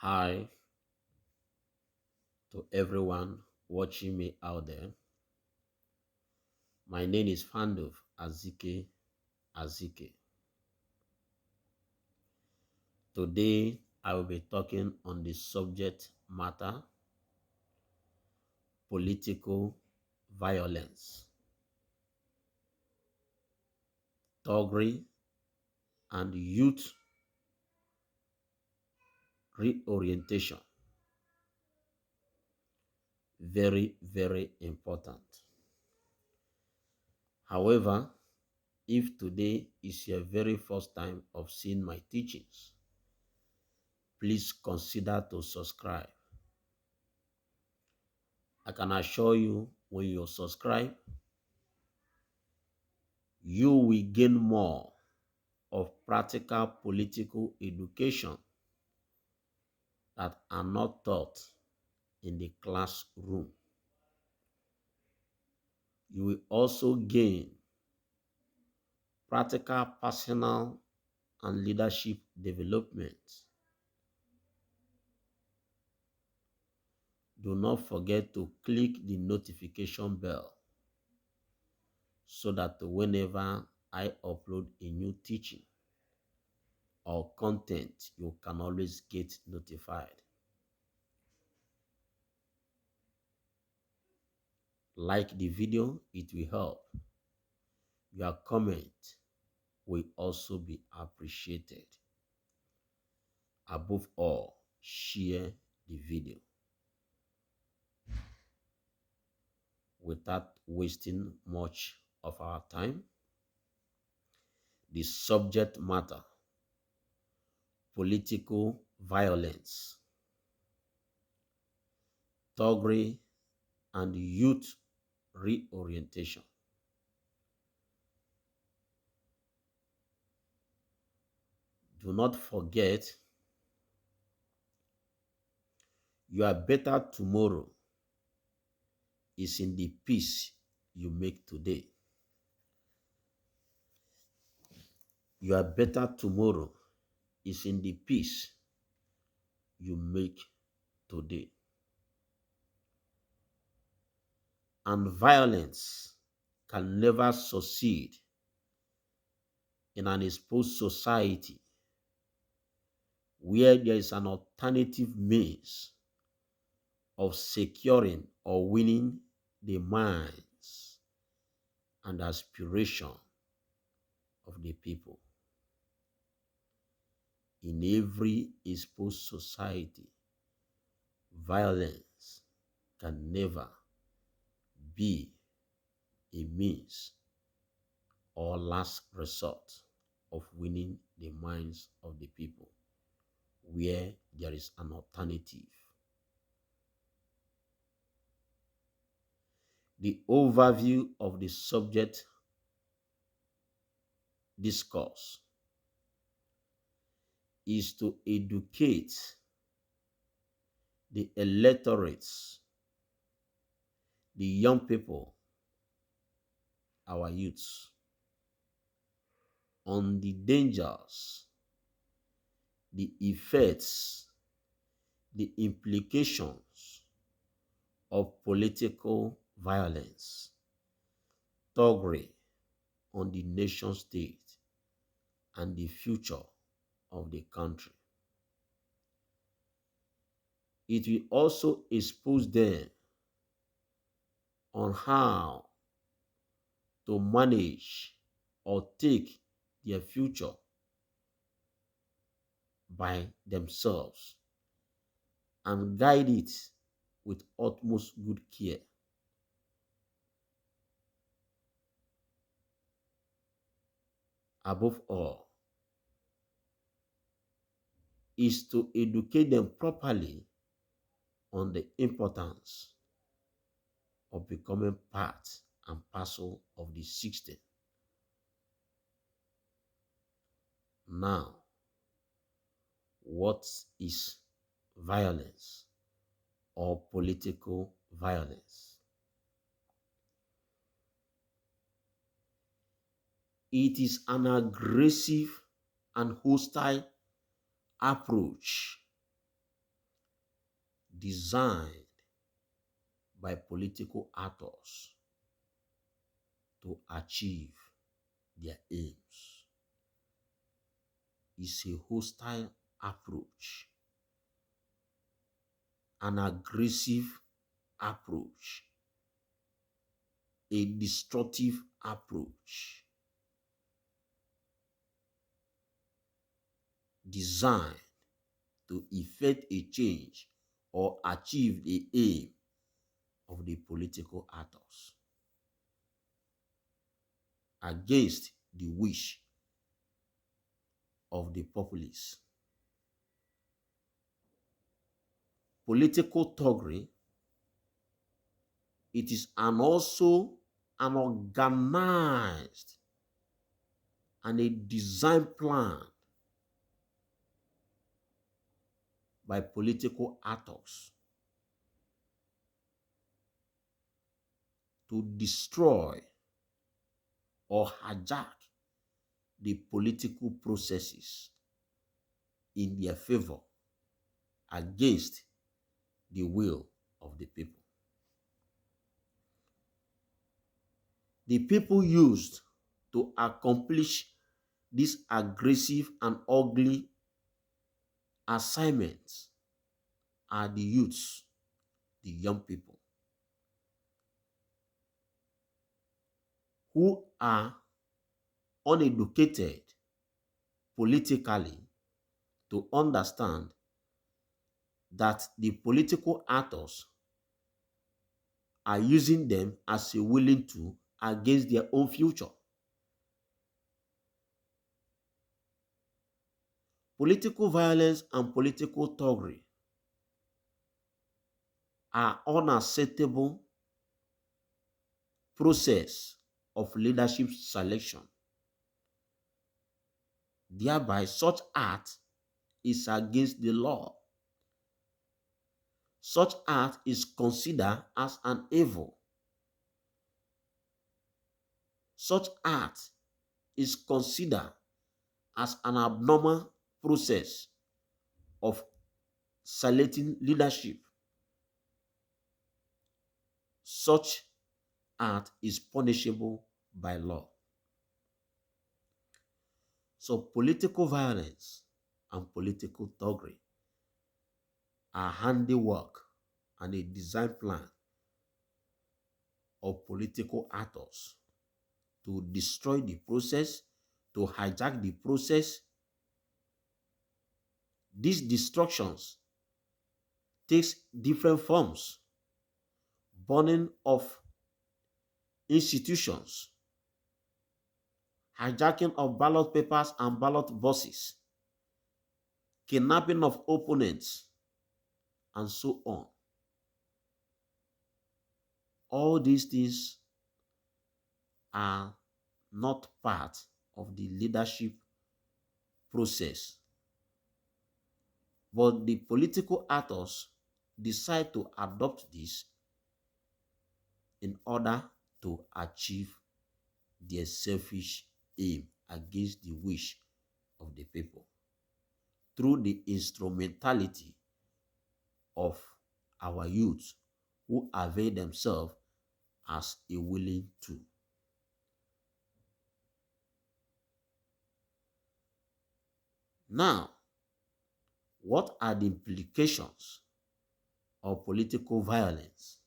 Hi to everyone watching me out there. My name is Fandov Azike Azike. Today I will be talking on the subject matter political violence, thuggery, and youth reorientation. Very, very important. However, if today is your very first time of seeing my teachings, please consider to subscribe. I can assure you, when you subscribe, you will gain more of practical political education that are not taught in the classroom. You will also gain practical personal and leadership development. Do not forget to click the notification bell so that whenever I upload a new teaching or content, you can always get notified. Like the video, it will help. Your comment will also be appreciated. Above all, share the video. Without wasting much of our time, the subject matter, political violence, thuggery, and youth reorientation. Do not forget, your better tomorrow is in the peace you make today. Your better tomorrow is in the peace you make today. And violence can never succeed in an exposed society where there is an alternative means of securing or winning the minds and aspiration of the people. In every exposed society, violence can never be a means or last resort of winning the minds of the people where there is an alternative. The overview of the subject discourse is to educate the electorates, the young people, our youths, on the dangers, the effects, the implications of political violence, thuggery on the nation state and the future of the country. It will also expose them on how to manage or take their future by themselves and guide it with utmost good care. Above all, is to educate them properly on the importance of becoming part and parcel of the system. Now, what is violence or political violence? It is an aggressive and hostile approach designed by political actors to achieve their aims. It's a hostile approach, an aggressive approach, a destructive approach designed to effect a change or achieve the aim of the political actors against the wish of the populace. Political thuggery, it is also an organized and a design plan by political actors to destroy or hijack the political processes in their favor against the will of the people. The people used to accomplish this aggressive and ugly assignments are the youths, the young people, who are uneducated politically to understand that the political actors are using them as a willing tool against their own future. Political violence and political thuggery are unacceptable process of leadership selection. Thereby, such act is against the law. Such act is considered as an evil. Such act is considered as an abnormal process of selecting leadership. Such act is punishable by law. So political violence and political thuggery are handiwork and a design plan of political actors to destroy the process, to hijack the process. These destructions takes different forms: burning of institutions, hijacking of ballot papers and ballot boxes, kidnapping of opponents, and so on. All these things are not part of the leadership process. But the political actors decide to adopt this in order to achieve their selfish aim against the wish of the people through the instrumentality of our youth who avail themselves as a willing tool. Now, what are the implications of political violence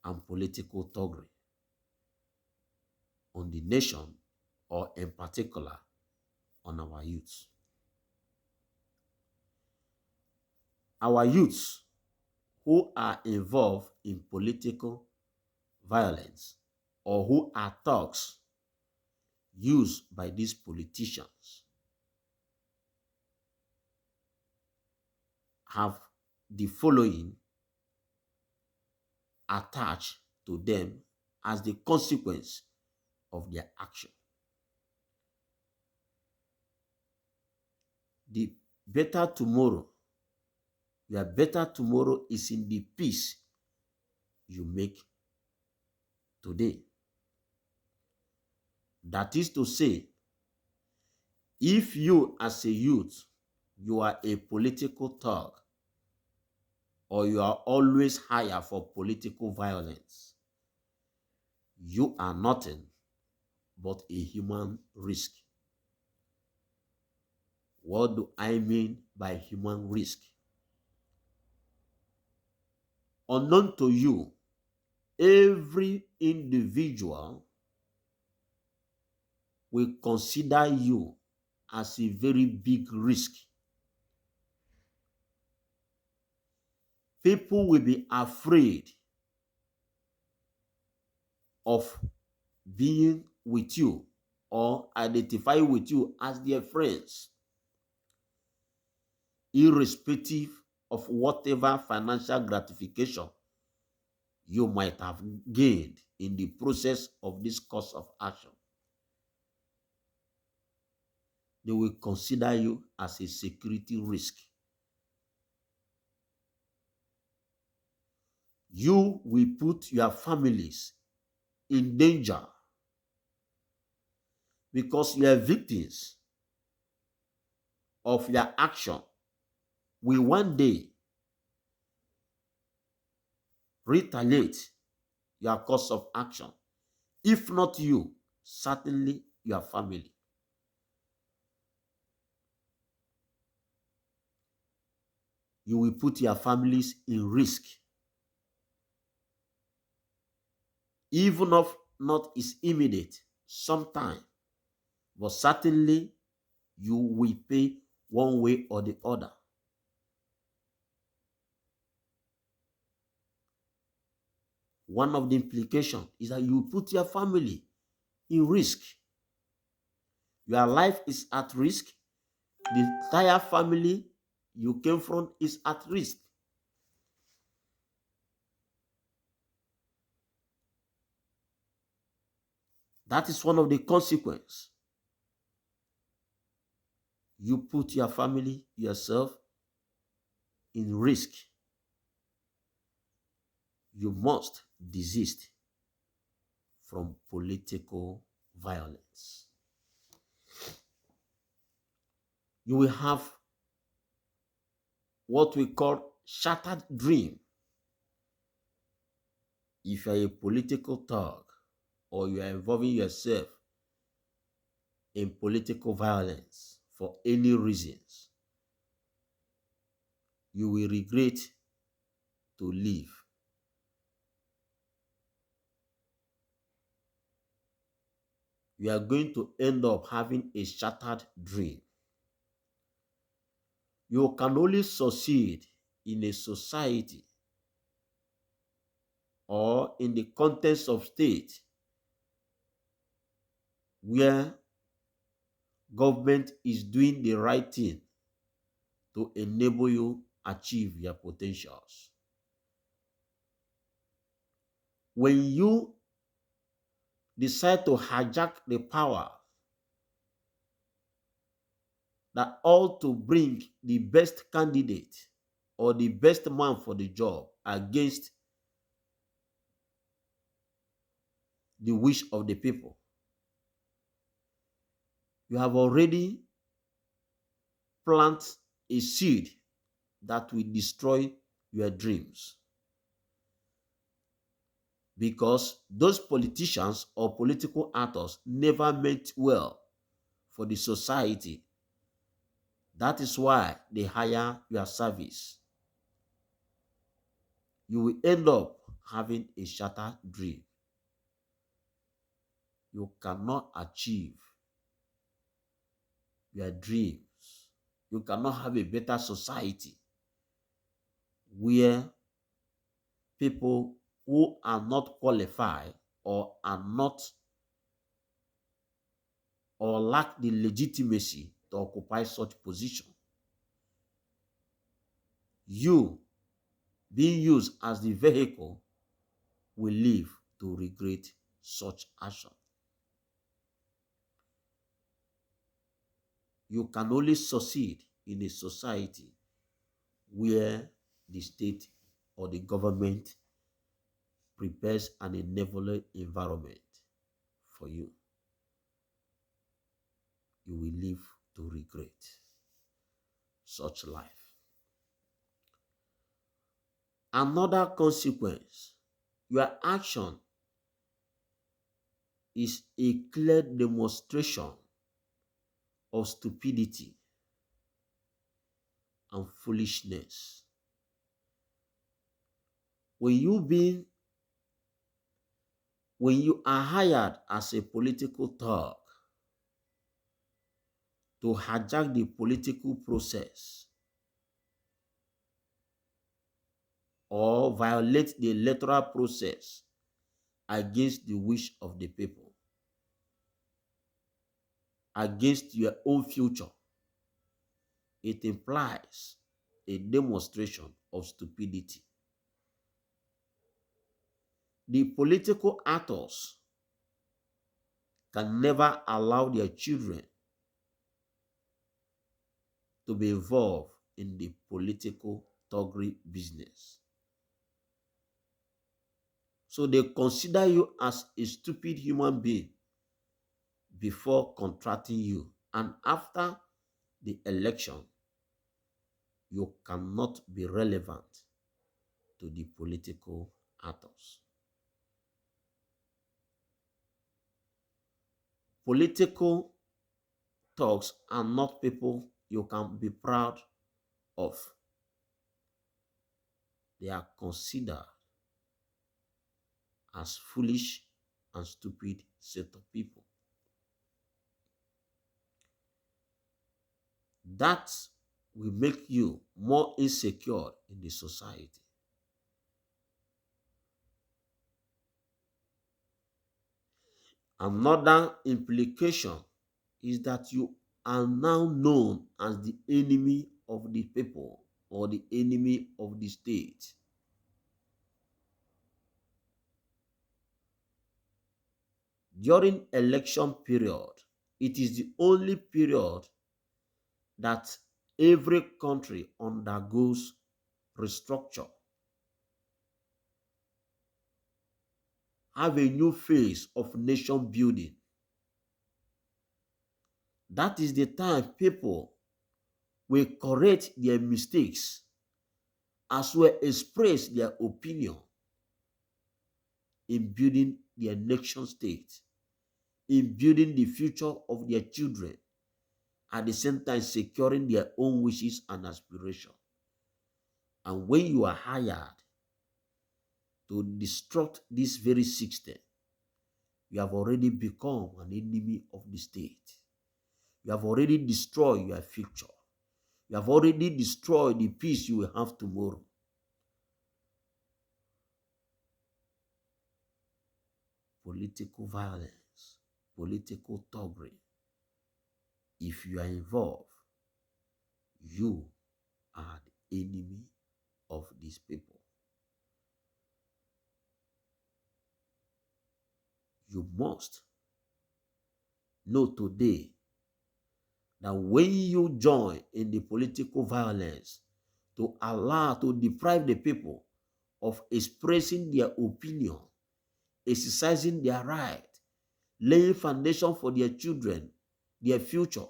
and political thuggery on the nation, or in particular on our youths? Our youths who are involved in political violence or who are thugs used by these politicians have the following attached to them as the consequence of their action. The better tomorrow, your better tomorrow is in the peace you make today. That is to say, if you as a youth, you are a political thug or you are always hired for political violence, you are nothing but a human risk. What do I mean by human risk? Unknown to you, every individual will consider you as a very big risk. People will be afraid of being with you or identify with you as their friends, irrespective of whatever financial gratification you might have gained in the process of this course of action. They will consider you as a security risk. You will put your families in danger because you are victims of your action will one day retaliate your course of action. If not you, certainly your family. You will put your families in risk. Even if not is immediate, sometime, but certainly you will pay one way or the other. One of the implications is that you put your family in risk. Your life is at risk. The entire family you came from is at risk. That is one of the consequences. You put your family, yourself, in risk. You must desist from political violence. You will have what we call shattered dream. If you are a political thug or you are involving yourself in political violence for any reasons, you will regret to live. You are going to end up having a shattered dream. You can only succeed in a society or in the context of state where government is doing the right thing to enable you achieve your potentials. When you decide to hijack the power that ought to bring the best candidate or the best man for the job against the wish of the people, you have already planted a seed that will destroy your dreams. Because those politicians or political actors never meant well for the society. That is why they hire your service. You will end up having a shattered dream. You cannot achieve your dreams. You cannot have a better society where people who are not qualified or are not or lack the legitimacy to occupy such position. You being used as the vehicle will live to regret such action. You can only succeed in a society where the state or the government prepares an enabling environment for you. You will live to regret such life. Another consequence, your action is a clear demonstration of stupidity and foolishness. When you being when you are hired as a political thug to hijack the political process or violate the electoral process against the wish of the people, against your own future, it implies a demonstration of stupidity. The political actors can never allow their children to be involved in the political thuggery business. So they consider you as a stupid human being before contracting you. And after the election, you cannot be relevant to the political actors. Political thugs are not people you can be proud of. They are considered as foolish and stupid set of people. That will make you more insecure in the society. Another implication is that you are now known as the enemy of the people or the enemy of the state. During election period, it is the only period that every country undergoes restructure, have a new phase of nation building. That is the time people will correct their mistakes as well express their opinion in building their nation state, in building the future of their children, at the same time securing their own wishes and aspirations. And when you are hired to disrupt this very system, you have already become an enemy of the state. You have already destroyed your future. You have already destroyed the peace you will have tomorrow. Political violence, political thuggery. If you are involved, you are the enemy of these people. You must know today that when you join in the political violence to allow, to deprive the people of expressing their opinion, exercising their right, laying foundation for their children, their future,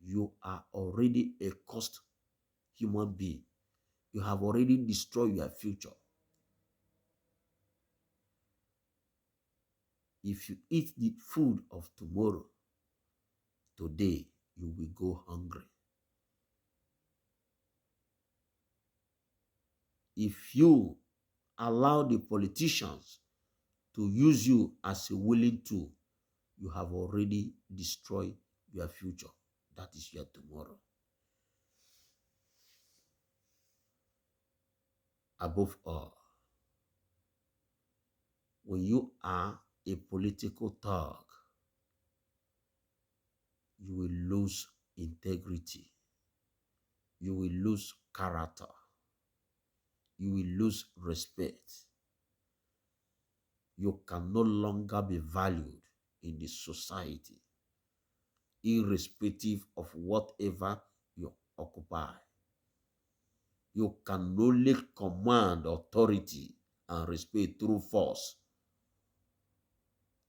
you are already a cursed human being. You have already destroyed your future. If you eat the food of tomorrow, today you will go hungry. If you allow the politicians to use you as a willing tool, you have already destroyed your future. That is your tomorrow. Above all, when you are a political thug, you will lose integrity. You will lose character. You will lose respect. You can no longer be valued in the society, irrespective of whatever you occupy. You can only command authority and respect through force,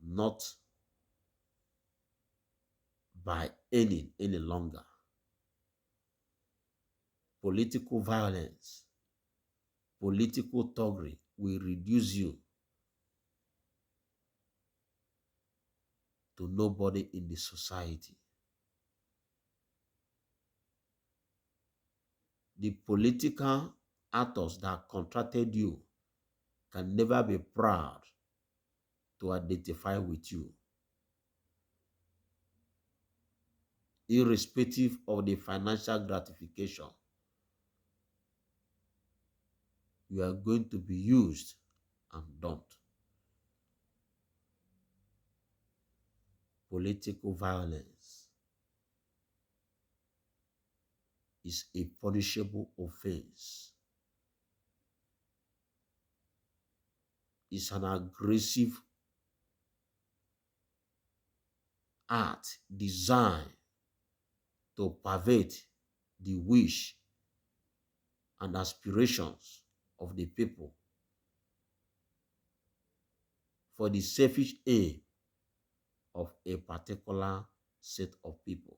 not by any longer. Political violence Political thuggery will reduce you to nobody in the society. The political actors that contracted you can never be proud to identify with you, irrespective of the financial gratification. You are going to be used and dumped. Political violence is a punishable offense. It's an aggressive act designed to pervade the wish and aspirations of the people for the selfish aim of a particular set of people.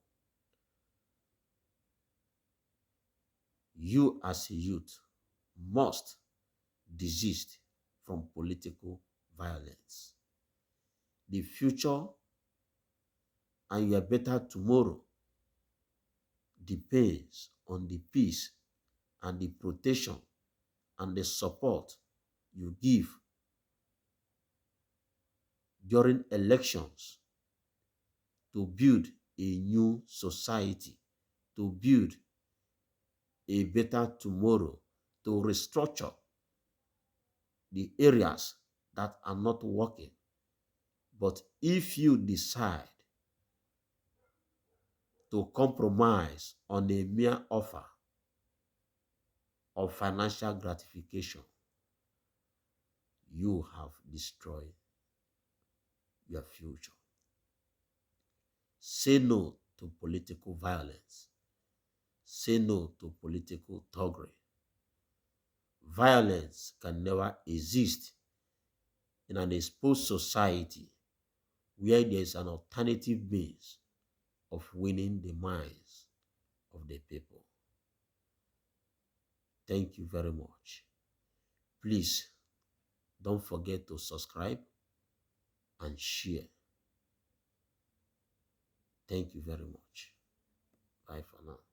You as a youth must desist from political violence. The future and your better tomorrow depends on the peace and the protection and the support you give during elections to build a new society, to build a better tomorrow, to restructure the areas that are not working. But if you decide to compromise on a mere offer of financial gratification, you have destroyed your future. Say no to political violence. Say no to political thuggery. Violence can never exist in an exposed society where there is an alternative means of winning the minds of the people. Thank you very much. Please don't forget to subscribe and share. Thank you very much. Bye for now.